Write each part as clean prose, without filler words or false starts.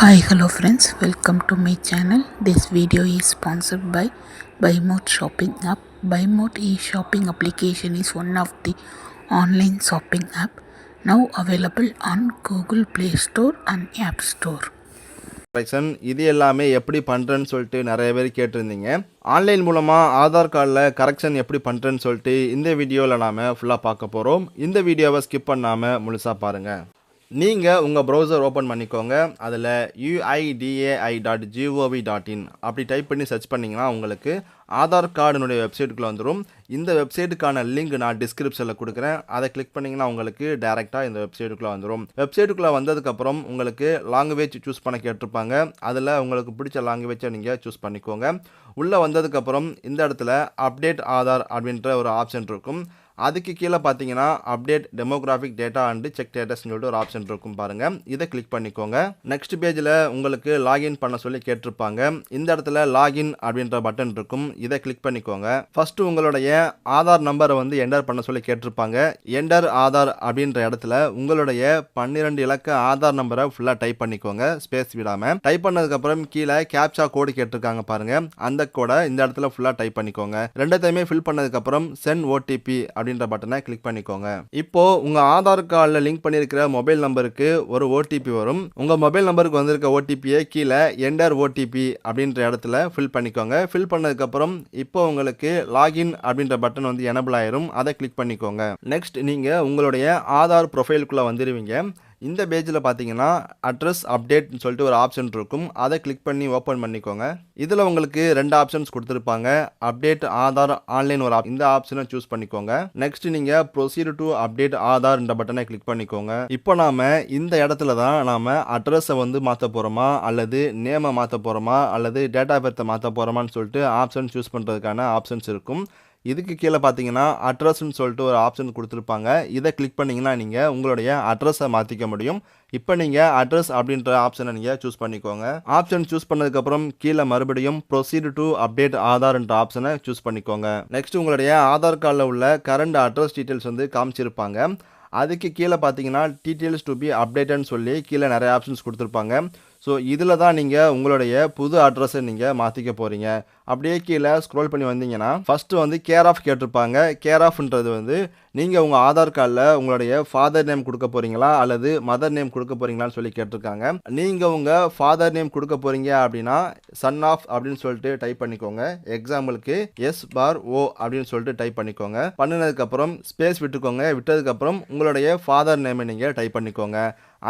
Hi, hello friends, welcome to my channel. This video is sponsored by BuyMode shopping app. BuyMode e-shopping application is one of the online shopping app now available on Google Play Store and App Store. இது எல்லாமே எப்படி பண்ணுறேன்னு சொல்லிட்டு நிறைய பேர் கேட்டிருந்தீங்க. Online மூலமாக ஆதார் கார்டில் கரெக்ஷன் எப்படி பண்ணுறேன்னு சொல்லிட்டு இந்த வீடியோவில் நாம் ஃபுல்லாக பார்க்க போகிறோம். இந்த வீடியோவை ஸ்கிப் பண்ணாமல் முழுசாக பாருங்கள். நீங்கள் உங்கள் ப்ரௌசர் ஓப்பன் பண்ணிக்கோங்க. அதில் uidai.gov.in அப்படி டைப் பண்ணி சர்ச் பண்ணிங்கன்னா உங்களுக்கு ஆதார் கார்டுனுடைய வெப்சைட்டுக்குள்ளே வந்துடும். இந்த வெப்சைட்டுக்கான லிங்க் நான் டிஸ்கிரிப்ஷனில் கொடுக்குறேன். அதை கிளிக் பண்ணிங்கன்னா உங்களுக்கு டேரெக்டாக இந்த வெப்சைட்டுக்குள்ளே வந்துடும். வெப்சைட்டுக்குள்ளே வந்ததுக்கப்புறம் உங்களுக்கு லாங்குவேஜ் சூஸ் பண்ண கேட்டிருப்பாங்க. அதில் உங்களுக்கு பிடிச்ச லாங்குவேஜை நீங்கள் சூஸ் பண்ணிக்கோங்க. உள்ளே வந்ததுக்கப்புறம் இந்த இடத்துல அப்டேட் ஆதார் அப்படின்ற ஒரு ஆப்ஷன் இருக்கும். அதுக்கு கீழே பார்த்தீங்கன்னா update demographic data and check டேட்டஸ்ன்னு சொல்லிட்டு ஒரு ஆப்ஷன் இருக்கும் பாருங்கள். இதை கிளிக் பண்ணிக்கோங்க. நெக்ஸ்ட் பேஜில் உங்களுக்கு லாகின் பண்ண சொல்லி கேட்டிருப்பாங்க. இந்த இடத்துல லாகின் அப்படின்ற பட்டன் இருக்கும். இதை கிளிக் பண்ணிக்கோங்க. ஃபஸ்ட்டு உங்களுடைய ஆதார் நம்பரை என்டர் பண்ண சொல்லி கேட்டிருப்பாங்க. என்டர் ஆதார் அப்படின்ற இடத்துல உங்களுடைய 12 இலக்க ஆதார் நம்பரை ஃபுல்லாக டைப் பண்ணிக்கோங்க, ஸ்பேஸ் விடாமல். டைப் பண்ணதுக்கப்புறம் கீழே கேப்சா கோடு கேட்டிருக்காங்க பாருங்கள். அந்த கோடை இந்த இடத்துல ஃபுல்லாக டைப் பண்ணிக்கோங்க. ரெண்டுத்தையுமே ஃபில் பண்ணதுக்கப்புறம் சென்ட் ஓடிபி அப்படின்ற பட்டனை கிளிக் பண்ணிக்கோங்க. இப்போ உங்க ஆதார் கார்டில் லிங்க் பண்ணியிருக்கிற மொபைல் நம்பருக்கு ஒரு ஓடிபி வரும். உங்க மொபைல் நம்பருக்கு வந்திருக்க ஓடிபியை கீழே என்டர் ஓடிபி அப்படின்ற இடத்துல ஃபில் பண்ணிக்கோங்க. ஃபில் பண்ணதுக்கப்புறம் இப்போ உங்களுக்கு லாகின் அப்படின்ற பட்டன் எனபிள் ஆயிரும். அதை கிளிக் பண்ணிக்கோங்க. நெக்ஸ்ட் நீங்க உங்களுடைய ஆதார் ப்ரொஃபைலுக்குள்ள வந்துடுவீங்க. இந்த பேஜில் பார்த்தீங்கன்னா அட்ரஸ் அப்டேட்னு சொல்லிட்டு ஒரு ஆப்ஷன் இருக்கும். அதை கிளிக் பண்ணி ஓப்பன் பண்ணிக்கோங்க. இதில் உங்களுக்கு 2 ஆப்ஷன்ஸ் கொடுத்துருப்பாங்க. அப்டேட் ஆதார் ஆன்லைன் ஒரு இந்த ஆப்ஷனை சூஸ் பண்ணிக்கோங்க. நெக்ஸ்ட் நீங்கள் ப்ரொசீட் டு அப்டேட் ஆதார் இந்த பட்டனை கிளிக் பண்ணிக்கோங்க. இப்போ நாம் இந்த இடத்துல தான் நாம் அட்ரஸை மாற்ற போகிறோமா அல்லது நேமை மாற்ற போகிறோமா அல்லது டேட்டா பர்த்தை மாற்ற போகிறோமான்னு சொல்லிட்டு ஆப்ஷன் சூஸ் பண்ணுறதுக்கான ஆப்ஷன்ஸ் இருக்கும். இதுக்கு கீழே பார்த்தீங்கன்னா அட்ரஸ்ன்னு சொல்லிட்டு ஒரு ஆப்ஷன் கொடுத்துருப்பாங்க. இதை கிளிக் பண்ணிங்கன்னா நீங்கள் உங்களுடைய அட்ரஸை மாற்றிக்க முடியும். இப்போ நீங்கள் அட்ரஸ் அப்படின்ற ஆப்ஷனை நீங்கள் சூஸ் பண்ணிக்கோங்க. ஆப்ஷன் சூஸ் பண்ணதுக்கப்புறம் கீழே மறுபடியும் ப்ரொசீட் டு அப்டேட் ஆதார்ன்ற ஆப்ஷனை சூஸ் பண்ணிக்கோங்க. நெக்ஸ்ட் உங்களுடைய ஆதார் கார்டில் உள்ள கரண்ட் அட்ரஸ் டீட்டெயில்ஸ் காமிச்சிருப்பாங்க. அதுக்கு கீழே பார்த்தீங்கன்னா டீட்டெயில்ஸ் டு பி அப்டேட்டட்னு சொல்லி கீழே நிறைய ஆப்ஷன்ஸ் கொடுத்துருப்பாங்க. ஸோ இதில் தான் நீங்கள் உங்களுடைய புது அட்ரஸை நீங்கள் மாற்றிக்க போகிறீங்க. அப்படியே கீழே ஸ்க்ரோல் பண்ணி வந்தீங்கன்னா ஃபஸ்ட்டு கேர் ஆஃப் கேட்டிருப்பாங்க. கேர் ஆஃப்ன்றது நீங்கள் உங்கள் ஆதார் கார்டில் உங்களுடைய ஃபாதர் நேம் கொடுக்க போகிறீங்களா அல்லது மதர் நேம் கொடுக்க போகிறீங்களான்னு சொல்லி கேட்டிருக்காங்க. நீங்கள் உங்கள் ஃபாதர் நேம் கொடுக்க போகிறீங்க அப்படின்னா சன் ஆஃப் அப்படின்னு சொல்லிட்டு டைப் பண்ணிக்கோங்க. எக்ஸாம்பிளுக்கு SO அப்படின்னு சொல்லிட்டு டைப் பண்ணிக்கோங்க. பண்ணினதுக்கப்புறம் ஸ்பேஸ் விட்டுக்கோங்க. விட்டதுக்கப்புறம் உங்களுடைய ஃபாதர் நேமை நீங்கள் டைப் பண்ணிக்கோங்க.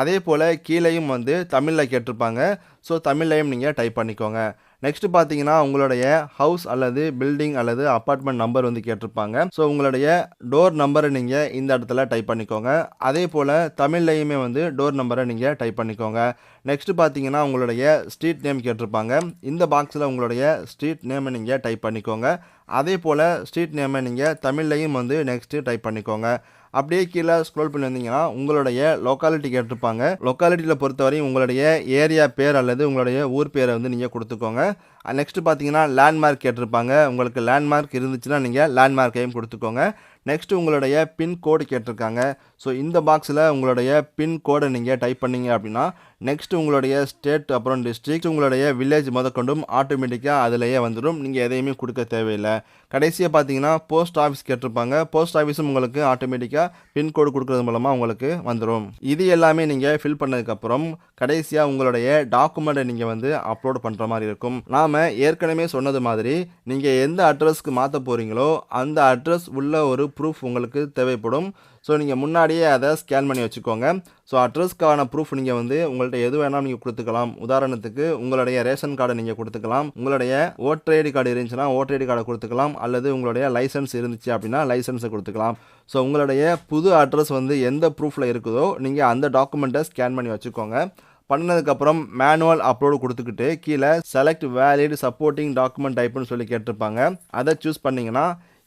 அதே போல் கீழேயும் தமிழில் கேட்டிருப்பாங்க. ஸோ தமிழ்லையும் நீங்கள் டைப் பண்ணிக்கோங்க. நெக்ஸ்ட் பார்த்தீங்கன்னா உங்களுடைய ஹவுஸ் அல்லது பில்டிங் அல்லது அப்பார்ட்மெண்ட் நம்பர் கேட்டிருப்பாங்க. ஸோ உங்களுடைய டோர் நம்பரை நீங்கள் இந்த இடத்துல டைப் பண்ணிக்கோங்க. அதே போல் தமிழ்லையுமே டோர் நம்பரை நீங்கள் டைப் பண்ணிக்கோங்க. நெக்ஸ்ட் பார்த்தீங்கன்னா உங்களுடைய ஸ்ட்ரீட் நேம் கேட்டிருப்பாங்க. இந்த பாக்ஸில் உங்களுடைய ஸ்ட்ரீட் நேமை நீங்கள் டைப் பண்ணிக்கோங்க. அதே போல் ஸ்ட்ரீட் நேமை நீங்கள் தமிழ்லையும் நெக்ஸ்ட்டு டைப் பண்ணிக்கோங்க. அப்படியே கீழே ஸ்க்ரோல் பண்ணி வந்தீங்கன்னா உங்களுடைய லொக்காலிட்டி கேட்டிருப்பாங்க. லொக்காலிட்டியில் பொறுத்தவரையும் உங்களுடைய ஏரியா பேர் அல்லது உங்களுடைய ஊர் பேரை நீங்கள் கொடுத்துக்கோங்க. நெக்ஸ்ட் பார்த்தீங்கன்னா லேண்ட்மார்க் கேட்டிருப்பாங்க. உங்களுக்கு லேண்ட்மார்க் இருந்துச்சுன்னா நீங்கள் லேண்ட்மார்க்கையும் கொடுத்துக்கோங்க. நெக்ஸ்ட் உங்களுடைய பின் கோடு கேட்டிருக்காங்க. ஸோ இந்த பாக்ஸில் உங்களுடைய பின் கோடை நீங்கள் டைப் பண்ணீங்க அப்படின்னா நெக்ஸ்ட் உங்களுடைய ஸ்டேட் அப்புறம் டிஸ்ட்ரிக்ட் உங்களுடைய வில்லேஜ் முதற்கொண்டும் ஆட்டோமேட்டிக்காக அதிலேயே வந்துடும். நீங்கள் எதையுமே கொடுக்க தேவையில்லை. கடைசியாக பார்த்தீங்கன்னா போஸ்ட் ஆஃபீஸ் கேட்டிருப்பாங்க. போஸ்ட் ஆஃபீஸும் உங்களுக்கு ஆட்டோமேட்டிக்காக பின்கோடு கொடுக்குறது மூலமாக உங்களுக்கு வந்துடும். இது எல்லாமே நீங்கள் ஃபில் பண்ணதுக்கப்புறம் கடைசியாக உங்களுடைய டாக்குமெண்ட்டை நீங்கள் அப்லோட் பண்ணுற மாதிரி இருக்கும். நாம் ஏற்கனவே சொன்னது மாதிரி நீங்கள் எந்த அட்ரஸ்க்கு மாற்ற போகிறீங்களோ அந்த அட்ரஸ் உள்ள ஒரு ப்ரூஃப் உங்களுக்கு தேவைப்படும். ஸோ நீங்கள் முன்னாடியே அதை ஸ்கேன் பண்ணி வச்சுக்கோங்க. ஸோ அட்ரஸ்க்கான ப்ரூஃப் நீங்கள் உங்கள்கிட்ட எது வேணாலும் நீங்கள் கொடுத்துக்கலாம். உதாரணத்துக்கு உங்களுடைய ரேஷன் கார்டை நீங்கள் கொடுத்துக்கலாம். உங்களுடைய ஓட்டர் ஐடி கார்டு இருந்துச்சுன்னா ஓட்டர் ஐடி கார்டை கொடுத்துக்கலாம். அல்லது உங்களுடைய லைசன்ஸ் இருந்துச்சு அப்படின்னா லைசன்ஸை கொடுத்துக்கலாம். ஸோ உங்களுடைய புது அட்ரஸ் எந்த ப்ரூஃபில் இருக்குதோ நீங்கள் அந்த டாக்குமெண்ட்டை ஸ்கேன் பண்ணி வச்சுக்கோங்க. பண்ணதுக்கப்புறம் மேனுவல் அப்லோடு கொடுத்துக்கிட்டு கீழே செலக்ட் வேலிட் சப்போர்ட்டிங் டாக்குமெண்ட் டைப்னு சொல்லி கேட்டிருப்பாங்க. அதை சூஸ் பண்ணிங்கன்னா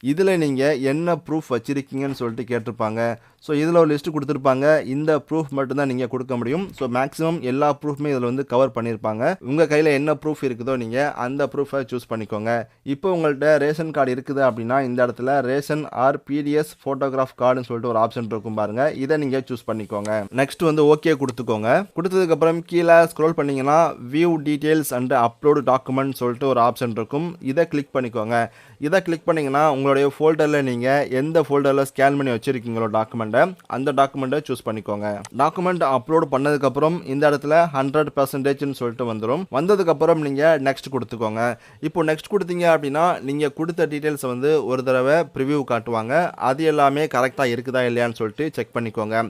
இதில் நீங்கள் என்ன ப்ரூஃப் வச்சுருக்கீங்கன்னு சொல்லிட்டு கேட்டிருப்பாங்க. ஸோ இதில் ஒரு லிஸ்ட்டு கொடுத்துருப்பாங்க. இந்த ப்ரூஃப் மட்டும்தான் நீங்கள் கொடுக்க முடியும். ஸோ மேக்ஸிமம் எல்லா ப்ரூஃப்மே இதில் வந்து கவர் பண்ணியிருப்பாங்க. உங்கள் கையில் என்ன ப்ரூஃப் இருக்குதோ நீங்கள் அந்த ப்ரூஃபை சூஸ் பண்ணிக்கோங்க. இப்போ உங்கள்கிட்ட ரேஷன் கார்டு இருக்குது அப்படின்னா இந்த இடத்துல ரேஷன் ஆர் பிடிஎஸ் ஃபோட்டோகிராஃப் கார்டுன்னு சொல்லிட்டு ஒரு ஆப்ஷன் இருக்கும் பாருங்க. இதை நீங்கள் சூஸ் பண்ணிக்கோங்க. நெக்ஸ்ட் வந்து ஓகே கொடுத்துக்கோங்க. கொடுத்ததுக்கப்புறம் கீழே ஸ்க்ரோல் பண்ணிங்கன்னா view details and upload document சொல்லிட்டு ஒரு ஆப்ஷன் இருக்கும். இதை கிளிக் பண்ணிக்கோங்க. இதை கிளிக் பண்ணிங்கன்னா உங்களுடைய ஃபோல்டரில் நீங்கள் எந்த ஃபோல்டரில் ஸ்கேன் பண்ணி வச்சுருக்கீங்களோ டாக்குமெண்ட்டை அந்த டாக்குமெண்ட்டை சூஸ் பண்ணிக்கோங்க. டாக்குமெண்ட் அப்லோடு பண்ணதுக்கப்புறம் இந்த இடத்துல 100%ன்னு சொல்லிட்டு வந்துடும். வந்ததுக்கப்புறம் நீங்கள் நெக்ஸ்ட் கொடுத்துக்கோங்க. இப்போ நெக்ஸ்ட் கொடுத்தீங்க அப்படின்னா நீங்கள் கொடுத்த டீட்டெயில்ஸை வந்து ஒரு தடவை ப்ரிவ்யூ காட்டுவாங்க. அது எல்லாமே கரெக்டாக இருக்குதா இல்லையான்னு சொல்லிட்டு செக் பண்ணிக்கோங்க.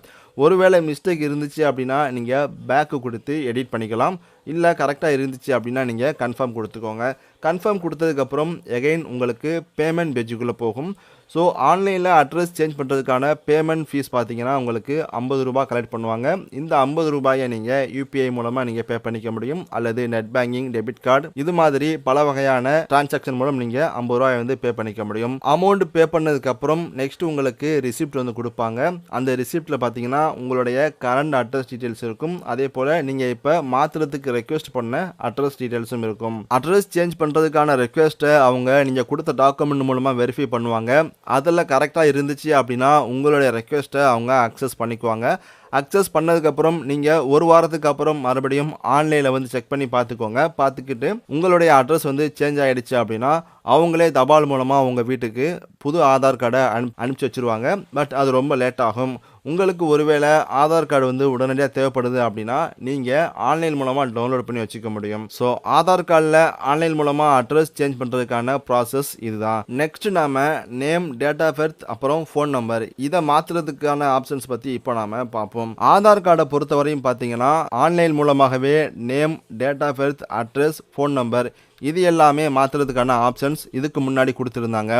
ஒருவேளை மிஸ்டேக் இருந்துச்சு அப்படின்னா நீங்கள் பேக்கு கொடுத்து எடிட் பண்ணிக்கலாம். இல்லை கரெக்டாக இருந்துச்சு அப்படின்னா நீங்கள் கன்ஃபார்ம் கொடுத்துக்கோங்க. கன்ஃபார்ம் கொடுத்ததுக்கப்புறம் எகைன் உங்களுக்கு பேமெண்ட் பேஜுக்குள்ளே போகும். ஸோ ஆன்லைனில் அட்ரஸ் சேஞ்ச் பண்ணுறதுக்கான பேமெண்ட் ஃபீஸ் பார்த்தீங்கன்னா உங்களுக்கு 50 ரூபா கலெக்ட் பண்ணுவாங்க. இந்த 50 ரூபாயை நீங்கள் யூபிஐ மூலமாக நீங்கள் பே பண்ணிக்க முடியும். அல்லது நெட் பேங்கிங், டெபிட் கார்டு இது மாதிரி பல வகையான டிரான்சாக்ஷன் மூலம் நீங்கள் 50 ரூபாயை வந்து பே பண்ணிக்க முடியும். அமௌண்ட் பே பண்ணதுக்கப்புறம் நெக்ஸ்ட் உங்களுக்கு ரிசிப்ட் வந்து கொடுப்பாங்க. அந்த ரிசிப்ட்டில் பார்த்தீங்கன்னா உங்களுடைய கரண்ட் அட்ரஸ் டீட்டெயில்ஸ் இருக்கும். அதே போல் நீங்கள் இப்போ மாற்றுறதுக்கு ரெக்வெஸ்ட் பண்ண அட்ரஸ் டீட்டெயில்ஸும் இருக்கும். அட்ரஸ் சேஞ்ச் பண்ணுறதுக்கான ரெக்வெஸ்ட்டை அவங்க நீங்கள் கொடுத்த டாக்குமெண்ட் மூலமாக வெரிஃபை பண்ணுவாங்க. அதில் கரெக்டாக இருந்துச்சு அப்படின்னா உங்களுடைய ரெக்வெஸ்ட்டை அவங்க அக்சஸ் பண்ணிக்குவாங்க. அக்சஸ் பண்ணதுக்கப்புறம் நீங்கள் ஒரு வாரத்துக்கு அப்புறம் மறுபடியும் ஆன்லைனில் வந்து செக் பண்ணி பார்த்துக்கோங்க. பார்த்துக்கிட்டு உங்களுடைய அட்ரஸ் வந்து சேஞ்ச் ஆகிடுச்சு அப்படின்னா அவங்களே தபால் மூலமாக உங்கள் வீட்டுக்கு புது ஆதார் கார்டை அனுப்பிச்சி வச்சுருவாங்க. பட் அது ரொம்ப லேட் ஆகும். உங்களுக்கு ஒருவேளை ஆதார் கார்டு வந்து உடனடியாக தேவைப்படுது அப்படின்னா நீங்கள் ஆன்லைன் மூலமாக டவுன்லோட் பண்ணி வச்சுக்க முடியும். ஸோ ஆதார் கார்டில் ஆன்லைன் மூலமாக அட்ரஸ் சேஞ்ச் பண்ணுறதுக்கான ப்ராசஸ் இதுதான். நெக்ஸ்ட் நாம் நேம், டேட் ஆஃப் பர்த், அப்புறம் ஃபோன் நம்பர் இதை மாற்றுறதுக்கான ஆப்ஷன்ஸ் பற்றி இப்போ நாம் பார்ப்போம். ஆதார் கார்டை பொறுத்தவரையும் பார்த்தீங்கன்னா ஆன்லைன் மூலமாகவே name, date of birth, address, phone number இது எல்லாமே மாற்றுறதுக்கான ஆப்ஷன்ஸ் இதுக்கு முன்னாடி கொடுத்துருந்தாங்க.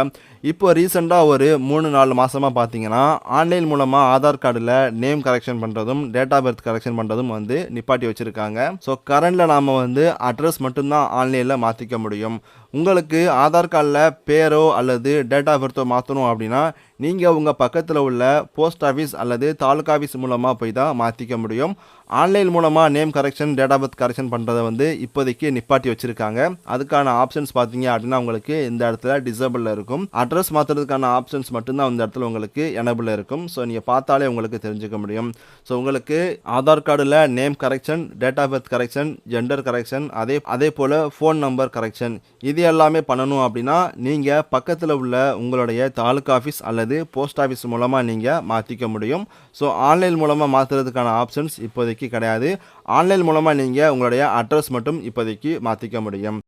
இப்போ ரீசெண்டாக ஒரு 3-4 மாதமாக பார்த்தீங்கன்னா ஆன்லைன் மூலமாக ஆதார் கார்டில் நேம் கரெக்ஷன் பண்ணுறதும் டேட் ஆஃப் பர்த் கரெக்ஷன் பண்ணுறதும் வந்து நிப்பாட்டி வச்சுருக்காங்க. ஸோ கரண்டில் நாம் வந்து அட்ரஸ் மட்டும்தான் ஆன்லைனில் மாற்றிக்க முடியும். உங்களுக்கு ஆதார் கார்டில் பேரோ அல்லது டேட் ஆஃப் பர்த்தோ மாற்றணும் அப்படின்னா நீங்கள் உங்கள் பக்கத்தில் உள்ள போஸ்ட் ஆஃபீஸ் அல்லது தாலுகா ஆஃபீஸ் மூலமாக போய் தான் மாற்றிக்க முடியும். ஆன்லைன் மூலமாக name correction, date of birth correction பண்ணுறதை வந்து இப்போதைக்கு நிப்பாட்டி வச்சுருக்காங்க. அதுக்கான ஆப்ஷன்ஸ் பார்த்தீங்க அப்படின்னா உங்களுக்கு இந்த இடத்துல டிசேபிளில் இருக்கும். அட்ரஸ் மாற்றுறதுக்கான ஆப்ஷன்ஸ் மட்டும்தான் இந்த இடத்துல உங்களுக்கு எனபிளில் இருக்கும். ஸோ நீங்கள் பார்த்தாலே உங்களுக்கு தெரிஞ்சுக்க முடியும். ஸோ உங்களுக்கு ஆதார் கார்டில் name correction, date of birth correction, gender correction, அதே போல் ஃபோன் நம்பர் கரெக்ஷன் இது எல்லாமே பண்ணணும் அப்படின்னா நீங்கள் பக்கத்தில் உள்ள உங்களுடைய தாலுகா ஆஃபீஸ் அல்லது போஸ்ட் ஆஃபீஸ் மூலமாக நீங்கள் மாற்றிக்க முடியும். ஸோ ஆன்லைன் மூலமாக மாற்றுறதுக்கான ஆப்ஷன்ஸ் இப்போதைக்கு கிடையாது. ஆன்லைன் மூலமாக நீங்கள் உங்களுடைய அட்ரஸ் மட்டும் இப்போதைக்கு மாற்றிக்க முடியும்.